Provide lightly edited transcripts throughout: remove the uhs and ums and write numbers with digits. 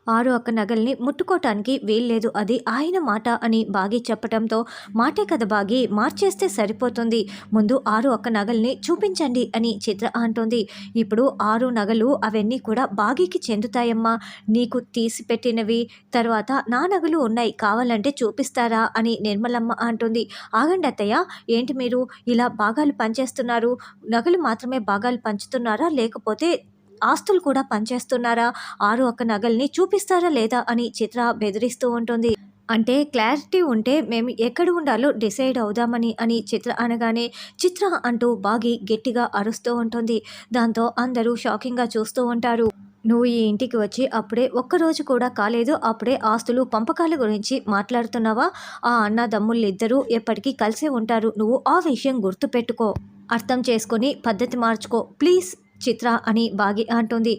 ఆరు అక్క నగల్ని ముట్టుకోటానికి వీల్లేదు, అది ఆయన మాట అని బాగి చెప్పటంతో మాటే కదా బాగి, మార్చేస్తే సరిపోతుంది, ముందు ఆరు అక్క నగల్ని చూపించండి అని చిత్ర అంటుంది. ఇప్పుడు ఆరు నగలు అవన్నీ కూడా బాగికి చెందుతాయమ్మా, నీకు తీసి పెట్టినవి, తర్వాత నా నగలు ఉన్నాయి, కావాలంటే చూపిస్తారా అని నిర్మలమ్మ అంటుంది. ఆగండి అత్తయ్య, ఏంటి మీరు ఇలా భాగాలు పంచేస్తున్నారు, నగలు మాత్రమే భాగాలు పంచుతున్నారా లేకపోతే ఆస్తులు కూడా పనిచేస్తున్నారా, ఆరు అక్క నగల్ని చూపిస్తారా లేదా అని చిత్ర బెదిరిస్తూ ఉంటుంది. అంటే క్లారిటీ ఉంటే మేము ఎక్కడ ఉండాలో డిసైడ్ అవుదామని అని చిత్ర అనగానే చిత్ర అంటూ బాగి గట్టిగా అరుస్తూ ఉంటుంది. దాంతో అందరూ షాకింగ్గా చూస్తూ ఉంటారు. నువ్వు ఈ ఇంటికి వచ్చి అప్పుడే ఒక్కరోజు కూడా కాలేదు, అప్పుడే ఆస్తులు పంపకాల గురించి మాట్లాడుతున్నావా, ఆ అన్నదమ్ముళ్ళిద్దరూ ఎప్పటికీ కలిసే ఉంటారు, నువ్వు ఆ విషయం గుర్తుపెట్టుకో, అర్థం చేసుకొని పద్ధతి మార్చుకో ప్లీజ్ చిత్ర అని బాగి అంటుంది.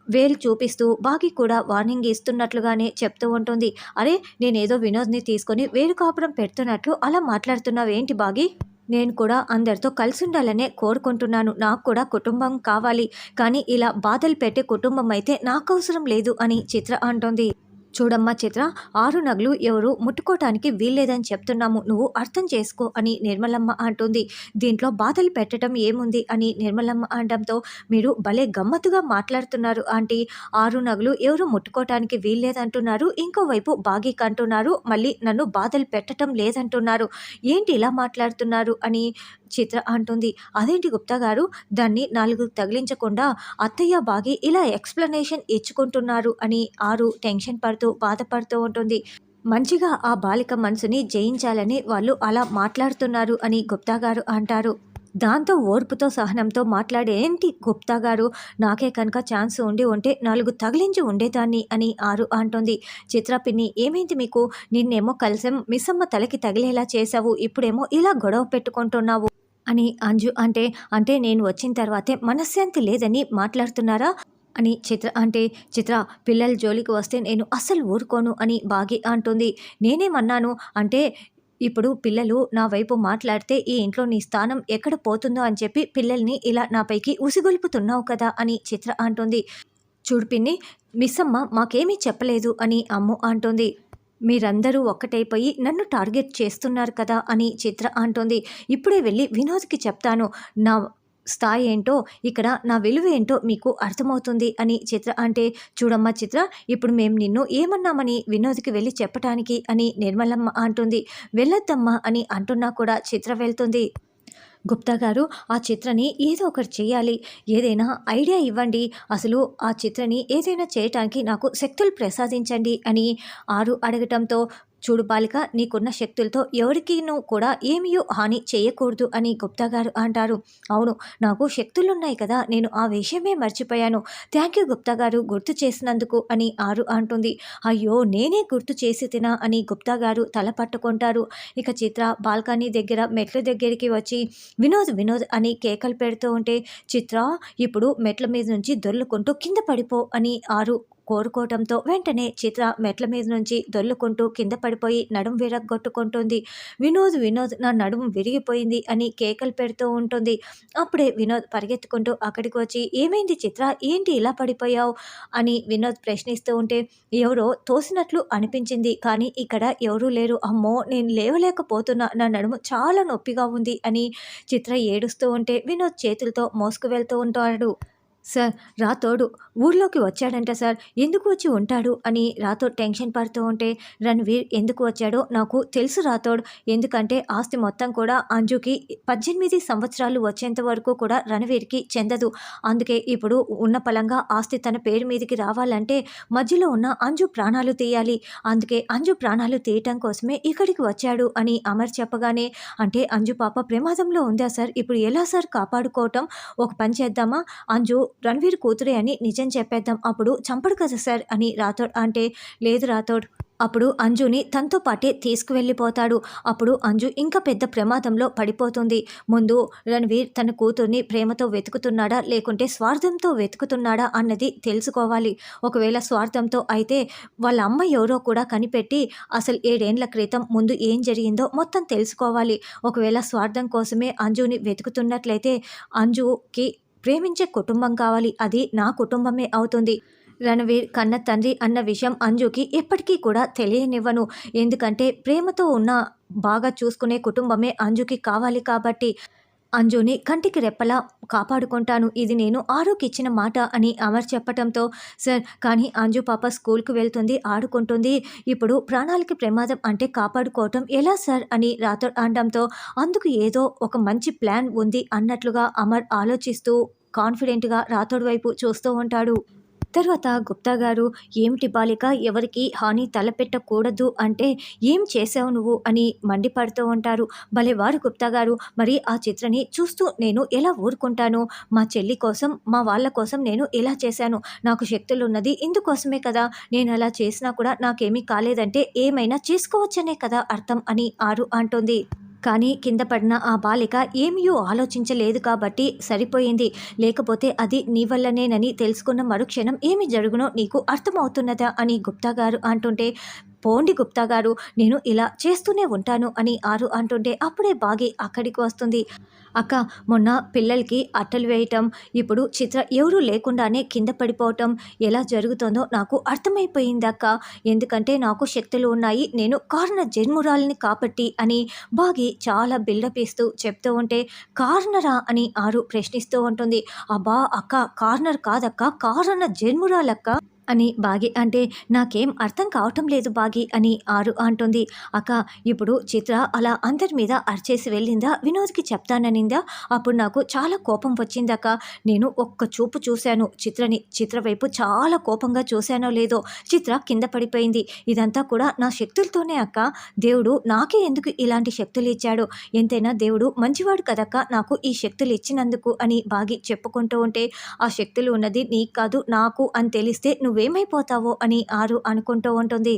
వేలు చూపిస్తూ బాగి కూడా వార్నింగ్ ఇస్తున్నట్లుగానే చెప్తూ ఉంటుంది. అరే, నేనేదో వినోద్ని తీసుకొని వేలు కాపురం పెడుతున్నట్లు అలా మాట్లాడుతున్నావేంటి బాగి, నేను కూడా అందరితో కలిసి ఉండాలనే కోరుకుంటున్నాను, నాకు కూడా కుటుంబం కావాలి, కానీ ఇలా బాధలు పెట్టే కుటుంబం అయితే నాకు అవసరం లేదు అని చిత్ర అంటుంది. చూడమ్మా చిత్ర, ఆరు నగలు ఎవరు ముట్టుకోవటానికి వీల్లేదని చెప్తున్నాము, నువ్వు అర్థం చేసుకో అని నిర్మలమ్మ అంటుంది. దీంట్లో బాధలు పెట్టడం ఏముంది అని నిర్మలమ్మ అనడంతో మీరు భలే గమ్మత్తుగా మాట్లాడుతున్నారు ఆంటీ, ఆరు నగలు ఎవరు ముట్టుకోవటానికి వీల్లేదంటున్నారు, ఇంకోవైపు బాగీకి అంటున్నారు, మళ్ళీ నన్ను బాధలు పెట్టడం లేదంటున్నారు, ఏంటి ఇలా మాట్లాడుతున్నారు అని చిత్ర అంటుంది. అదేంటి గుప్తా గారు, దాన్ని నాలుగు తగిలించకుండా అత్తయ్య బాగి ఇలా ఎక్స్ప్లెనేషన్ ఇచ్చుకుంటున్నారు అని ఆరు టెన్షన్ పడుతూ బాధపడుతూ ఉంటుంది. మంచిగా ఆ బాలిక మనసుని జయించాలని వాళ్ళు అలా మాట్లాడుతున్నారు అని గుప్తా గారు అంటారు. దాంతో ఓర్పుతో సహనంతో మాట్లాడేంటి గుప్తా గారు, నాకే కనుక ఛాన్స్ ఉండి ఉంటే నాలుగు తగిలించి ఉండేదాన్ని అని ఆరు అంటుంది. చిత్ర పిన్ని, ఏమైంది మీకు, నిన్నేమో కలిసం మిస్సమ్మ తలకి తగిలేలా చేశావు, ఇప్పుడేమో ఇలా గొడవ పెట్టుకుంటున్నావు అని అంజు అంటే నేను వచ్చిన తర్వాతే మనశ్శాంతి లేదని మాట్లాడుతున్నారా అని చిత్ర అంటే, చిత్ర పిల్లల జోలికి వస్తే నేను అస్సలు ఊరుకోను అని బాగి అంటుంది. నేనేమన్నాను అంటే, ఇప్పుడు పిల్లలు నా వైపు మాట్లాడితే ఈ ఇంట్లో నీ స్థానం ఎక్కడ పోతుందో అని చెప్పి పిల్లల్ని ఇలా నాపైకి ఉసిగొల్పుతున్నావు కదా అని చిత్ర అంటుంది. చూడు పిన్ని, మిస్సమ్మ మాకేమీ చెప్పలేదు అని అమ్ము అంటుంది. మీరందరూ ఒక్కటైపోయి నన్ను టార్గెట్ చేస్తున్నారు కదా అని చిత్ర అంటుంది. ఇప్పుడే వెళ్ళి వినోద్కి చెప్తాను, నా స్థాయి ఏంటో, ఇక్కడ నా విలువ ఏంటో మీకు అర్థమవుతుంది అని చిత్ర అంటే, చూడమ్మా చిత్ర, ఇప్పుడు మేము నిన్ను ఏమన్నామని వినోద్కి వెళ్ళి చెప్పటానికి అని నిర్మలమ్మ అంటుంది. వెళ్ళొద్దమ్మా అని అంటున్నా కూడా చిత్ర వెళ్తుంది. గుప్తా గారు, ఆ చిత్రని ఏదో ఒకటి చేయాలి, ఏదైనా ఐడియా ఇవ్వండి, అసలు ఆ చిత్రని ఏదైనా చేయటానికి నాకు శక్తులు ప్రసాదించండి అని ఆరు అడగటంతో, చూడు బాలిక, నీకున్న శక్తులతో ఎవరికీనూ కూడా ఏమీయూ హాని చేయకూడదు అని గుప్తా గారు అంటారు. అవును, నాకు శక్తులున్నాయి కదా, నేను ఆ విషయమే మర్చిపోయాను, థ్యాంక్ యూ గుప్తా గారు గుర్తు చేసినందుకు అని ఆరు అంటుంది. అయ్యో, నేనే గుర్తు చేసి తినా అని గుప్తా గారు తల పట్టుకుంటారు. ఇక చిత్ర బాల్కనీ దగ్గర మెట్ల దగ్గరికి వచ్చి వినోద్ వినోద్ అని కేకలు పెడుతూ ఉంటే, చిత్ర ఇప్పుడు మెట్ల మీద నుంచి దొర్లుకుంటూ కింద పడిపో అని ఆరు కోరుకోవటంతో వెంటనే చిత్ర మెట్ల మీద నుంచి దొర్లుకుంటూ కింద పడిపోయి నడుం విరగ్గొట్టుకుంటుంది. వినోద్ వినోద్, నా నడుము విరిగిపోయింది అని కేకలు పెడుతూ ఉంటుంది. అప్పుడే వినోద్ పరిగెత్తుకుంటూ అక్కడికి వచ్చి, ఏమైంది చిత్ర, ఏంటి ఇలా పడిపోయావు అని వినోద్ ప్రశ్నిస్తూ ఉంటే, ఎవరో తోసినట్లు అనిపించింది, కానీ ఇక్కడ ఎవరూ లేరు, అమ్మో నేను లేవలేకపోతున్నా, నా నడుము చాలా నొప్పిగా ఉంది అని చిత్ర ఏడుస్తూ ఉంటే వినోద్ చేతులతో మోసుకు వెళ్తూ ఉంటాడు. సార్, రాతోడు ఊర్లోకి వచ్చాడంట సార్, ఎందుకు వచ్చి ఉంటాడు అని రాతోడు టెన్షన్ పడుతూ ఉంటే, రణవీర్ ఎందుకు వచ్చాడో నాకు తెలుసు రాతోడు, ఎందుకంటే ఆస్తి మొత్తం కూడా అంజుకి 18 సంవత్సరాలు వచ్చేంత వరకు కూడా రణవీర్కి చెందదు, అందుకే ఇప్పుడు ఉన్న పలంగా ఆస్తి తన పేరు మీదకి రావాలంటే మధ్యలో ఉన్న అంజు ప్రాణాలు తీయాలి, అందుకే అంజు ప్రాణాలు తీయటం కోసమే ఇక్కడికి వచ్చాడు అని అమర్ చెప్పగానే, అంటే అంజు పాప ప్రమాదంలో ఉందా సార్, ఇప్పుడు ఎలా సార్ కాపాడుకోవటం, ఒక పని చేద్దామా, అంజు రణవీర్ కూతురే అని నిజం చెప్పేద్దాం, అప్పుడు చంపడు కదా సార్ అని రాథోడ్ అంటే, లేదు రాథోడ్, అప్పుడు అంజుని తనతో పాటే తీసుకువెళ్ళిపోతాడు, అప్పుడు అంజు ఇంకా పెద్ద ప్రమాదంలో పడిపోతుంది, ముందు రణవీర్ తన కూతుర్ని ప్రేమతో వెతుకుతున్నాడా లేకుంటే స్వార్థంతో వెతుకుతున్నాడా అన్నది తెలుసుకోవాలి, ఒకవేళ స్వార్థంతో అయితే వాళ్ళ అమ్మ ఎవరో కూడా కనిపెట్టి అసలు 7 ఏళ్ల క్రితం ముందు ఏం జరిగిందో మొత్తం తెలుసుకోవాలి, ఒకవేళ స్వార్థం కోసమే అంజుని వెతుకుతున్నట్లయితే అంజుకి ప్రేమించే కుటుంబం కావాలి, అది నా కుటుంబమే అవుతుంది, రణవీర్ కన్న తండ్రి అన్న విషయం అంజుకి ఎప్పటికీ కూడా తెలియనివ్వను. ఎందుకంటే ప్రేమతో ఉన్న బాగా చూసుకునే కుటుంబమే అంజుకి కావాలి కాబట్టి అంజుని కంటికి రెప్పలా కాపాడుకుంటాను. ఇది నేను ఆరుకిచ్చిన మాట అని అమర్ చెప్పటంతో, సార్ కానీ అంజు పాప స్కూల్కి వెళ్తుంది, ఆడుకుంటుంది. ఇప్పుడు ప్రాణాలకి ప్రమాదం అంటే కాపాడుకోవటం ఎలా సార్ అని రాథోడ్ అనడంతో, అందుకు ఏదో ఒక మంచి ప్లాన్ ఉంది అన్నట్లుగా అమర్ ఆలోచిస్తూ కాన్ఫిడెంట్గా రాథోడ్ వైపు చూస్తూ ఉంటాడు. తర్వాత గుప్తా గారు, ఏమిటి బాలిక, ఎవరికి హాని తలపెట్టకూడదు అంటే ఏం చేసావు నువ్వు అని మండిపడుతూ ఉంటారు. భలేవారు గుప్తా గారు, మరి ఆ చిత్రని చూస్తూ నేను ఎలా ఊరుకుంటాను? మా చెల్లి కోసం, మా వాళ్ళ కోసం నేను ఇలా చేశాను. నాకు శక్తులున్నది ఇందుకోసమే కదా. నేను అలా చేసినా కూడా నాకేమీ కాలేదంటే ఏమైనా చేసుకోవచ్చనే కదా అర్థం అని ఆరు అంటుంది. కానీ కింద పడిన ఆ బాలిక ఏమీ ఆలోచించలేదు కాబట్టి సరిపోయింది. లేకపోతే అది నీ వల్లనేనని తెలుసుకున్న మరుక్షణం ఏమి జరుగునో నీకు అర్థమవుతున్నదా అని గుప్తా గారు అంటుంటే, పోండి గుప్తా గారు, నేను ఇలా చేస్తూనే ఉంటాను అని ఆరు అంటుంటే అప్పుడే బాగి అక్కడికి వస్తుంది. అక్క, మొన్న పిల్లలకి అట్టలు వేయటం, ఇప్పుడు చిత్ర ఎవరూ లేకుండానే కింద పడిపోవటం ఎలా జరుగుతుందో నాకు అర్థమైపోయిందక్క. ఎందుకంటే నాకు శక్తులు ఉన్నాయి, నేను కారణ జన్మురాలిని కాబట్టి అని బాగి చాలా బిల్డప్ ఇస్తూ చెప్తూ ఉంటే, కార్నరా అని ఆరు ప్రశ్నిస్తూ ఉంటుంది. అబ్బా అక్క, కార్నర్ కాదక్క, కారణ జన్మురాలక్క అని బాగి అంటే, నాకేం అర్థం కావటం లేదు బాగి అని ఆరు అంటుంది. అక్క, ఇప్పుడు చిత్ర అలా అందరి మీద అరిచేసి వెళ్ళిందా, వినోద్కి చెప్తాననిందా? అప్పుడు నాకు చాలా కోపం వచ్చిందక్క. నేను ఒక్క చూపు చూశాను చిత్రని, చిత్ర వైపు చాలా కోపంగా చూశానో లేదో చిత్ర కింద పడిపోయింది. ఇదంతా కూడా నా శక్తులతోనే అక్క. దేవుడు నాకే ఎందుకు ఇలాంటి శక్తులు ఇచ్చాడు? ఎంతైనా దేవుడు మంచివాడు కదక్క నాకు ఈ శక్తులు ఇచ్చినందుకు అని బాగి చెప్పుకుంటూ ఉంటే, ఆ శక్తులు ఉన్నది నీకు కాదు నాకు అని తెలిస్తే నువ్వేమైపోతావో అని ఆరు అనుకుంటూ ఉంటుంది.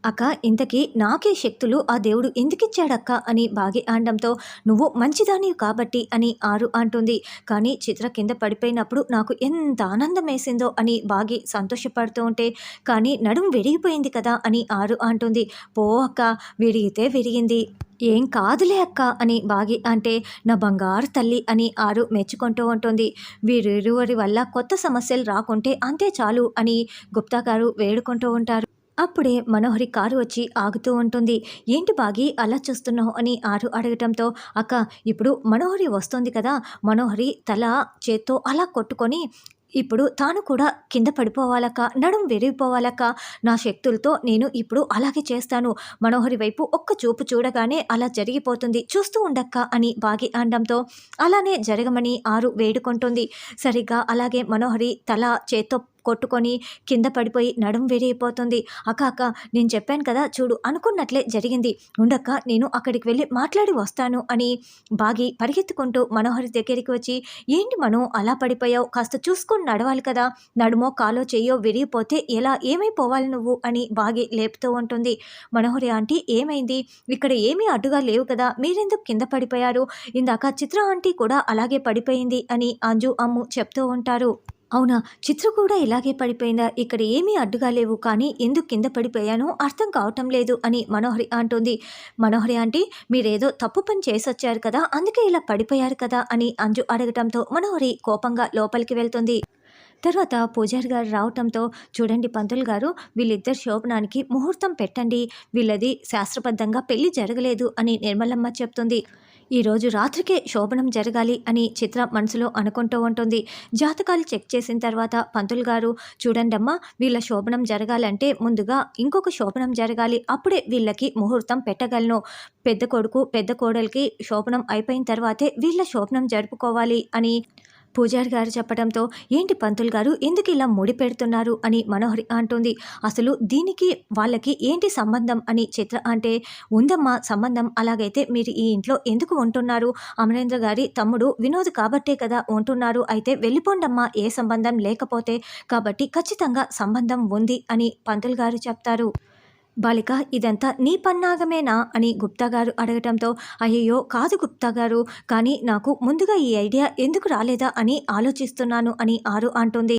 అక్క, ఇంతకీ నాకే శక్తులు ఆ దేవుడు ఎందుకిచ్చాడక్క అని బాగి అనడంతో, నువ్వు మంచిదానివి కాబట్టి అని ఆరు అంటుంది. కానీ చిత్ర కింద పడిపోయినప్పుడు నాకు ఎంత ఆనందం వేసిందో అని బాగి సంతోషపడుతూ ఉంటే, కానీ నడుం విరిగిపోయింది కదా అని ఆరు అంటుంది. పో అక్క, విరిగితే విరిగింది, ఏం కాదులే అక్క అని బాగి అంటే, నా బంగారు తల్లి అని ఆరు మెచ్చుకుంటూ ఉంటుంది. వీరిరువురి వల్ల కొత్త సమస్యలు రాకుంటే అంతే చాలు అని గుప్తా గారు వేడుకుంటూ ఉంటారు. అప్పుడే మనోహరి కారు వచ్చి ఆగుతూ ఉంటుంది. ఏంటి బాగి అలా చూస్తున్నావు అని ఆరు అడగటంతో, అక్క ఇప్పుడు మనోహరి వస్తుంది కదా, మనోహరి తల చేత్తో అలా కొట్టుకొని ఇప్పుడు తాను కూడా కింద పడిపోవాలక్క, నడుం విరిగిపోవాలక్క. నా శక్తులతో నేను ఇప్పుడు అలాగే చేస్తాను. మనోహరి వైపు ఒక్క చూపు చూడగానే అలా జరిగిపోతుంది, చూస్తూ ఉండక్క అని బాగి అనడంతో, అలానే జరగమని ఆరు వేడుకుంటుంది. సరిగ్గా అలాగే మనోహరి తల చేత్తో కొట్టుకొని కింద పడిపోయి నడుం విరిగిపోతుంది. అక్క అక్క, నేను చెప్పాను కదా చూడు, అనుకున్నట్లే జరిగింది, ఉండక్క నేను అక్కడికి వెళ్ళి మాట్లాడి వస్తాను అని బాగి పరిగెత్తుకుంటూ మనోహరి దగ్గరికి వచ్చి, ఏంటి మనో అలా పడిపోయావు, కాస్త చూసుకొని నడవాలి కదా, నడుమో కాలో చెయ్యో విరిగిపోతే ఎలా, ఏమైపోవాలి నువ్వు అని బాగి లేపుతూ ఉంటుంది. మనోహరి ఆంటీ ఏమైంది, ఇక్కడ ఏమీ అడ్డుగా లేవు కదా, మీరెందుకు కింద పడిపోయారు, ఇందాక చిత్ర ఆంటీ కూడా అలాగే పడిపోయింది అని అంజు అమ్ము చెప్తూ ఉంటారు. అవునా, చిత్ర కూడా ఇలాగే పడిపోయిందా, ఇక్కడ ఏమీ అడ్డుగా లేవు, కానీ ఎందుకు కింద పడిపోయానో అర్థం కావటం లేదు అని మనోహరి అంటుంది. మనోహరి ఆంటీ, మీరేదో తప్పు పని చేసొచ్చారు కదా, అందుకే ఇలా పడిపోయారు కదా అని అంజు అడగటంతో మనోహరి కోపంగా లోపలికి వెళ్తుంది. తర్వాత పూజారి గారు రావటంతో, చూడండి పంతులు గారు, వీళ్ళిద్దరు శోభనానికి ముహూర్తం పెట్టండి, వీళ్ళది శాస్త్రబద్ధంగా పెళ్లి జరగలేదు అని నిర్మలమ్మ చెప్తుంది. ఈరోజు రాత్రికే శోభనం జరగాలి అని చిత్ర మనసులో అనుకుంటూ ఉంటుంది. జాతకాలు చెక్ చేసిన తర్వాత పంతులు గారు, చూడండమ్మా, వీళ్ళ శోభనం జరగాలంటే ముందుగా ఇంకొక శోభనం జరగాలి, అప్పుడే వీళ్ళకి ముహూర్తం పెట్టగలను. పెద్ద కొడుకు పెద్ద కోడలికి శోభనం అయిపోయిన తర్వాతే వీళ్ళ శోభనం జరుపుకోవాలి అని పూజారి గారు చెప్పడంతో, ఏంటి పంతులు గారు ఎందుకు ఇలా ముడి పెడుతున్నారు అని మనోహరి అంటుంది. అసలు దీనికి వాళ్ళకి ఏంటి సంబంధం అని చిత్ర అంటే, ఉందమ్మా సంబంధం, అలాగైతే మీరు ఈ ఇంట్లో ఎందుకు ఉంటున్నారు, అమరేంద్ర గారి తమ్ముడు వినోద్ కాబట్టే కదా ఉంటున్నారు, అయితే వెళ్ళిపోండమ్మా ఏ సంబంధం లేకపోతే, కాబట్టి ఖచ్చితంగా సంబంధం ఉంది అని పంతులు గారు చెప్తారు. బాలిక, ఇదంతా నీ పన్నాగమేనా అని గుప్తా గారు అడగటంతో, అయ్యయ్యో కాదు గుప్తా గారు, కానీ నాకు ముందుగా ఈ ఐడియా ఎందుకు రాలేదా అని ఆలోచిస్తున్నాను అని ఆరు అంటుంది.